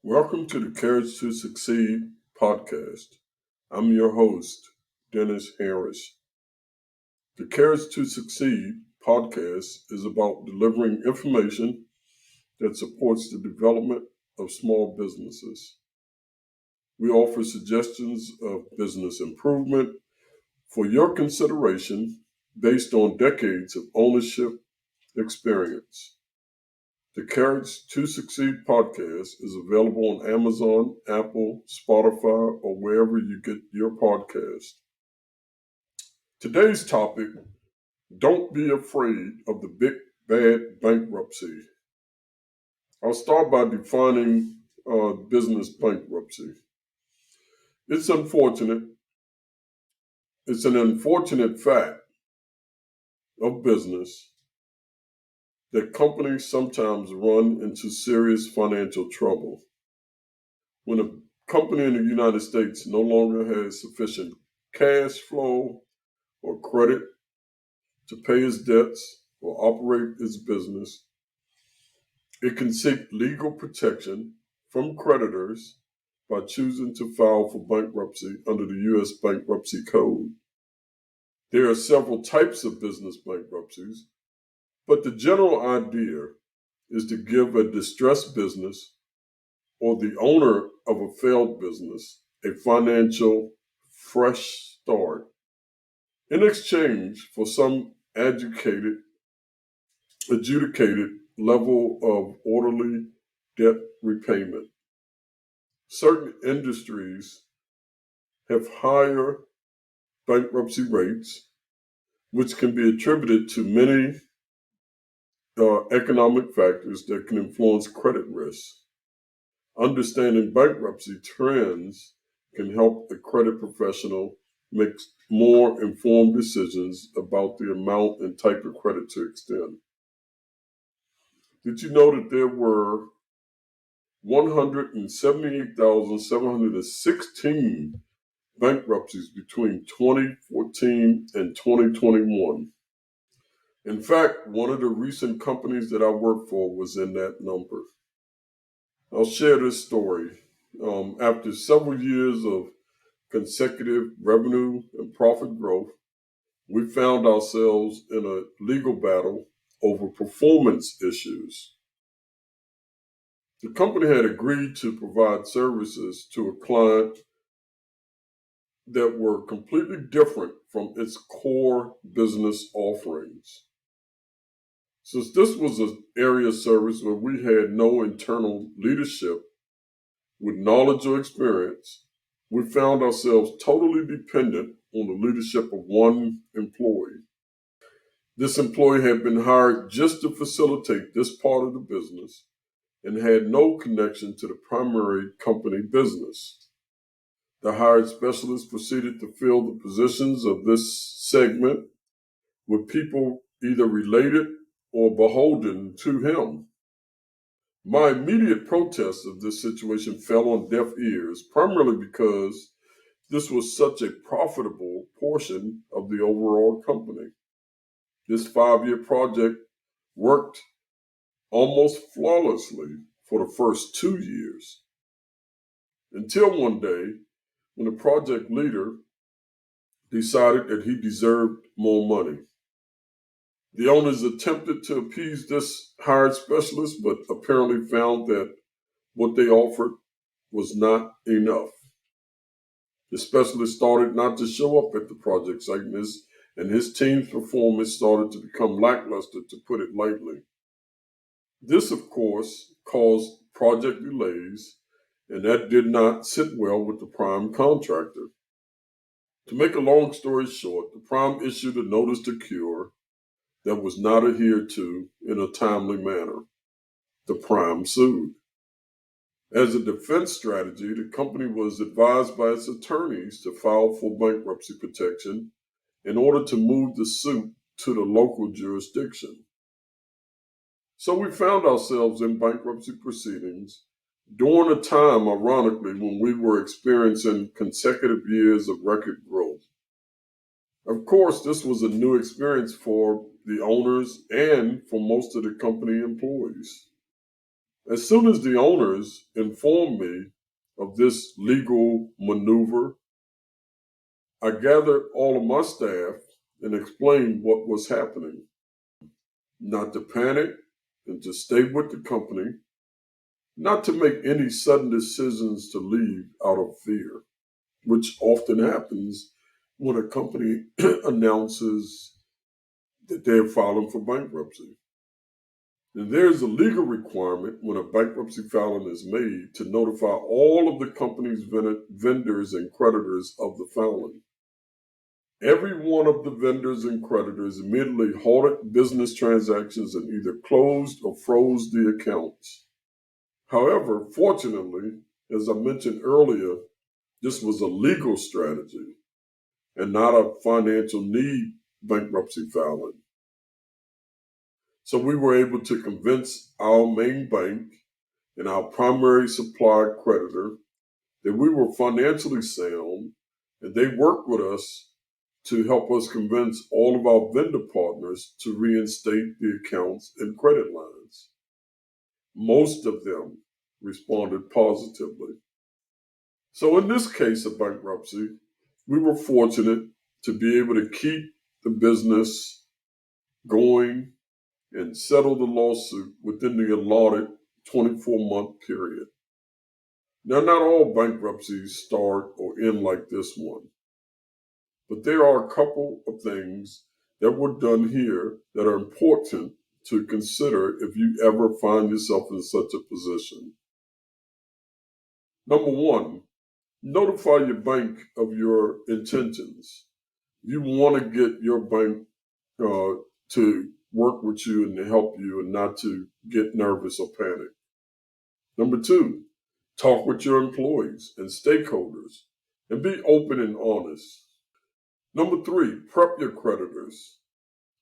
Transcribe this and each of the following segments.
Welcome to the Courage to Succeed podcast. I'm your host, Dennis Harris. The Courage to Succeed podcast is about delivering information that supports the development of small businesses. We offer suggestions of business improvement for your consideration based on decades of ownership experience. The Courage to Succeed podcast is available on Amazon, Apple, Spotify, or wherever you get your podcast. Today's topic, don't be afraid of the big bad bankruptcy. I'll start by defining business bankruptcy. It's unfortunate. It's an unfortunate fact of business that companies sometimes run into serious financial trouble. When a company in the United States no longer has sufficient cash flow or credit to pay its debts or operate its business, it can seek legal protection from creditors by choosing to file for bankruptcy under the U.S. Bankruptcy Code. There are several types of business bankruptcies, but the general idea is to give a distressed business or the owner of a failed business a financial fresh start in exchange for some adjudicated level of orderly debt repayment. Certain industries have higher bankruptcy rates, which can be attributed to many economic factors that can influence credit risk. Understanding bankruptcy trends can help a credit professional make more informed decisions about the amount and type of credit to extend. Did you know that there were 178,716 bankruptcies between 2014 and 2021? In fact, one of the recent companies that I worked for was in that number. I'll share this story. After several years of consecutive revenue and profit growth, we found ourselves in a legal battle over performance issues. The company had agreed to provide services to a client that were completely different from its core business offerings. Since this was an area of service where we had no internal leadership with knowledge or experience, we found ourselves totally dependent on the leadership of one employee. This employee had been hired just to facilitate this part of the business and had no connection to the primary company business. The hired specialist proceeded to fill the positions of this segment with people either related or beholden to him. My immediate protest of this situation fell on deaf ears, primarily because this was such a profitable portion of the overall company. This 5-year project worked almost flawlessly for the first 2 years, until one day when the project leader decided that he deserved more money. The owners attempted to appease this hired specialist, but apparently found that what they offered was not enough. The specialist started not to show up at the project site, and his team's performance started to become lackluster, to put it lightly. This, of course, caused project delays, and that did not sit well with the prime contractor. To make a long story short, the prime issued a notice to cure that was not adhered to in a timely manner. The prime sued. As a defense strategy, the company was advised by its attorneys to file for bankruptcy protection in order to move the suit to the local jurisdiction. So we found ourselves in bankruptcy proceedings during a time, ironically, when we were experiencing consecutive years of record growth. Of course, this was a new experience for the owners and for most of the company employees. As soon as the owners informed me of this legal maneuver, I gathered all of my staff and explained what was happening. Not to panic and to stay with the company, not to make any sudden decisions to leave out of fear, which often happens when a company announces that they're filing for bankruptcy. And there's a legal requirement when a bankruptcy filing is made to notify all of the company's vendors and creditors of the filing. Every one of the vendors and creditors immediately halted business transactions and either closed or froze the accounts. However, fortunately, as I mentioned earlier, this was a legal strategy and not a financial need bankruptcy filing. So we were able to convince our main bank and our primary supply creditor that we were financially sound, and they worked with us to help us convince all of our vendor partners to reinstate the accounts and credit lines. Most of them responded positively. So in this case of bankruptcy, we were fortunate to be able to keep the business going and settle the lawsuit within the allotted 24-month period. Now, not all bankruptcies start or end like this one, but there are a couple of things that were done here that are important to consider if you ever find yourself in such a position. Number one, notify your bank of your intentions. You want to get your bank to work with you and to help you and not to get nervous or panic. Number two, talk with your employees and stakeholders and be open and honest. Number three, prep your creditors.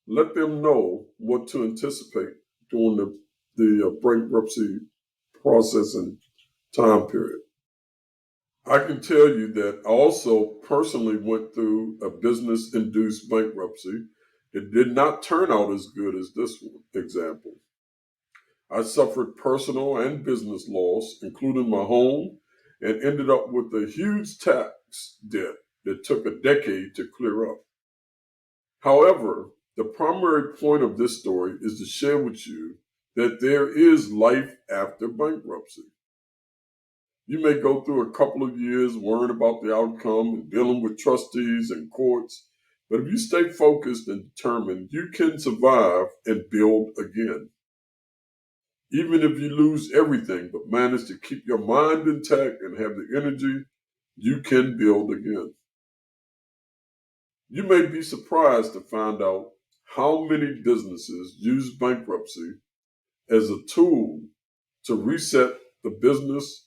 Let them know what to anticipate during the bankruptcy process and time period. I can tell you that I also personally went through a business-induced bankruptcy. It did not turn out as good as this one example. I suffered personal and business loss, including my home, and ended up with a huge tax debt that took a decade to clear up. However, the primary point of this story is to share with you that there is life after bankruptcy. You may go through a couple of years worrying about the outcome and dealing with trustees and courts, but if you stay focused and determined, you can survive and build again. Even if you lose everything but manage to keep your mind intact and have the energy, you can build again. You may be surprised to find out how many businesses use bankruptcy as a tool to reset the business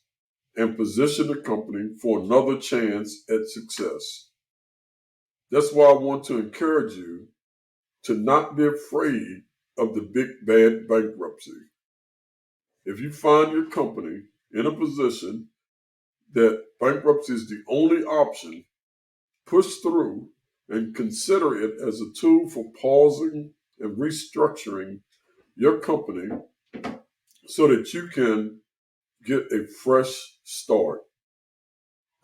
and position the company for another chance at success. That's why I want to encourage you to not be afraid of the big bad bankruptcy. If you find your company in a position that bankruptcy is the only option, push through and consider it as a tool for pausing and restructuring your company so that you can get a fresh start.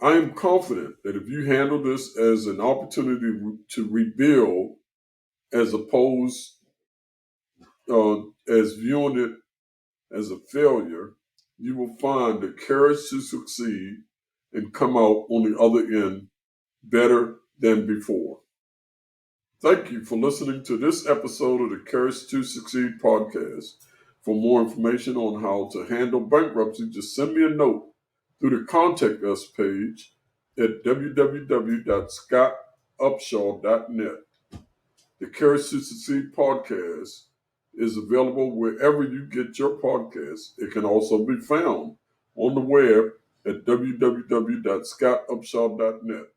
I am confident that if you handle this as an opportunity to rebuild as opposed as viewing it as a failure, you will find the courage to succeed and come out on the other end better than before. Thank you for listening to this episode of the Courage to Succeed podcast. For more information on how to handle bankruptcy, just send me a note through the Contact Us page at www.scottupshaw.net. The Courage to Succeed podcast is available wherever you get your podcasts. It can also be found on the web at www.scottupshaw.net.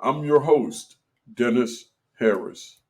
I'm your host, Dennis Harris.